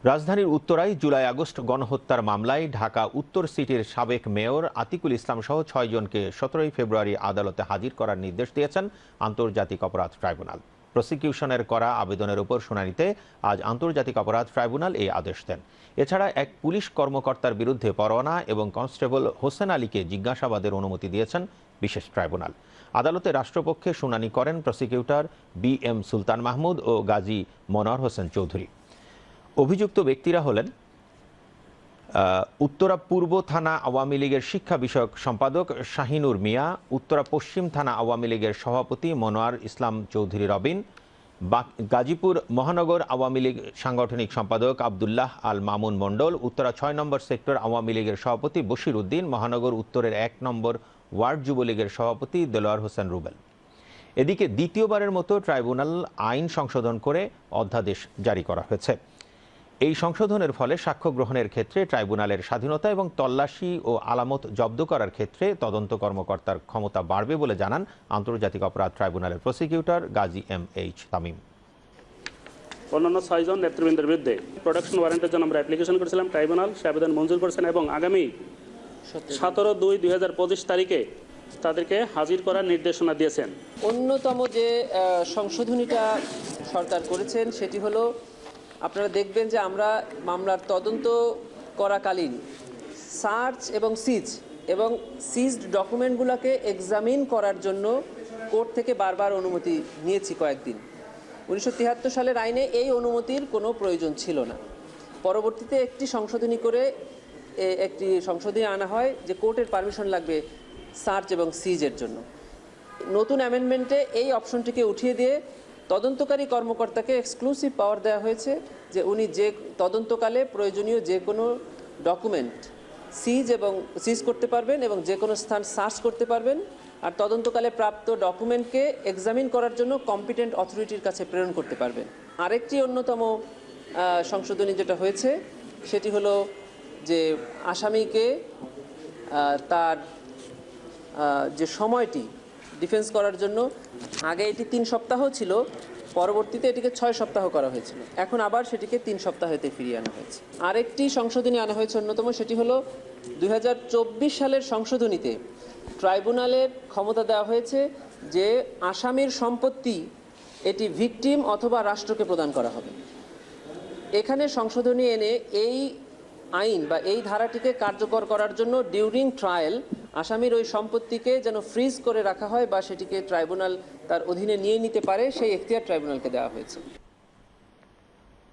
রাজধানীর উত্তরায় July August গণহত্যার মামলায় ঢাকা উত্তর সিটির সাবেক মেয়র আতিকুল ইসলাম সহ ৬ জনকে ১৭ ফেব্রুয়ারি আদালতে হাজির করার নির্দেশ দিয়েছেন আন্তর্জাতিক অপরাধ ট্রাইব্যুনাল। প্রসিকিউশনের করা আবেদনের উপর শুনানিতে আজ আন্তর্জাতিক অপরাধ ট্রাইব্যুনাল এই আদেশ দেন। এছাড়া এক পুলিশ কর্মকর্তার বিরুদ্ধে পরোয়ানা এবং কনস্টেবল হোসেন আলীকে জিজ্ঞাসাবাদের অনুমতি দিয়েছেন বিশেষ ট্রাইব্যুনাল। আদালতে রাষ্ট্রপক্ষে শুনানি করেন প্রসিকিউটর বি.এম. সুলতান মাহমুদ ও গাজী মনোয়ার হোসেন চৌধুরী। অভিযুক্ত ব্যক্তিরা হলেন উত্তরা পূর্ব থানা আওয়ামী লীগের শিক্ষা বিষয়ক সম্পাদক শাহিনুর মিয়া, উত্তরা পশ্চিম থানা আওয়ামী লীগের সভাপতি মনোয়ার ইসলাম চৌধুরী রবিন, গাজীপুর মহানগর আওয়ামী লীগ সাংগঠনিক সম্পাদক আবদুল্লাহ আল মামুন মণ্ডল, উত্তরা ৬ নম্বর সেক্টর আওয়ামী লীগের সভাপতি বশির উদ্দিন, মহানগর উত্তরের ১ নম্বর ওয়ার্ড যুবলীগের সভাপতি দেলোয়ার হোসেন রুবেল। এদিকে দ্বিতীয়বারের মতো ট্রাইব্যুনাল আইন সংশোধন করে অধ্যাদেশ জারি করা হয়েছে। এই সংশোধনের ফলে সাক্ষ্য গ্রহণের ক্ষেত্রে ট্রাইব্যুনালের স্বাধীনতা এবং তল্লাশি ও আলামত জব্দ করার ক্ষেত্রে তদন্ত কর্মকর্তার ক্ষমতা বাড়বে বলে জানান আন্তর্জাতিক অপরাধ ট্রাইব্যুনালের প্রসিকিউটর গাজী এম.এইচ. তামিম। অন্যান্য ৬ জন নেতৃবৃন্দের বিরুদ্ধে প্রোডাকশন ওয়ারেন্টের জন্য আমরা অ্যাপ্লিকেশন করেছিলাম। ট্রাইব্যুনাল সে আবেদন মঞ্জুর করেছেন এবং আগামী 17/2/2025 তারিখে তাদেরকে হাজির করার নির্দেশনা দিয়েছেন। অন্যতম যে সংশোধনীটা সরকার করেছেন সেটি হলো, আপনারা দেখবেন যে আমরা মামলার তদন্ত করাকালীন সার্চ এবং সিজড ডকুমেন্টগুলোকে এক্সামিন করার জন্য কোর্ট থেকে বারবার অনুমতি নিয়েছি কয়েকদিন। 1973 সালের আইনে এই অনুমতির কোনো প্রয়োজন ছিল না। পরবর্তীতে একটি সংশোধনী আনা হয় যে কোর্টের পারমিশন লাগবে সার্চ এবং সিজের জন্য। নতুন অ্যামেন্ডমেন্টে এই অপশনটিকে উঠিয়ে দিয়ে তদন্তকারী কর্মকর্তাকে এক্সক্লুসিভ পাওয়ার দেওয়া হয়েছে যে উনি যে তদন্তকালে প্রয়োজনীয় যে কোনো ডকুমেন্ট সিজ করতে পারবেন এবং যে কোনো স্থান সার্চ করতে পারবেন, আর তদন্তকালে প্রাপ্ত ডকুমেন্টকে এক্সামিন করার জন্য কম্পিটেন্ট অথরিটির কাছে প্রেরণ করতে পারবেন। আরেকটি অন্যতম সংশোধনী যেটা হয়েছে সেটি হলো যে আসামিকে তার যে সময়টি ডিফেন্স করার জন্য, আগে এটি 3 সপ্তাহ ছিল, পরবর্তীতে এটিকে 6 সপ্তাহ করা হয়েছিল, এখন আবার সেটিকে 3 সপ্তাহেতে ফিরিয়ে আনা হয়েছে। আরেকটি সংশোধনী আনা হয়েছে অন্যতম, সেটি হলো 2024 সালের সংশোধনীতে ট্রাইব্যুনালের ক্ষমতা দেওয়া হয়েছে যে আসামির সম্পত্তি এটি ভিকটিম অথবা রাষ্ট্রকে প্রদান করা হবে। এখানে সংশোধনী এনে এই আইন বা এই ধারাটিকে কার্যকর করার জন্য ডিউরিং ট্রায়াল আসামির ওই সম্পত্তিকে যেন ফ্রিজ করে রাখা হয় বা সেটিকে ট্রাইব্যুনাল তার অধীনে নিয়ে নিতে পারে, সেই এখতিয়ার ট্রাইব্যুনালকে দেওয়া হয়েছে।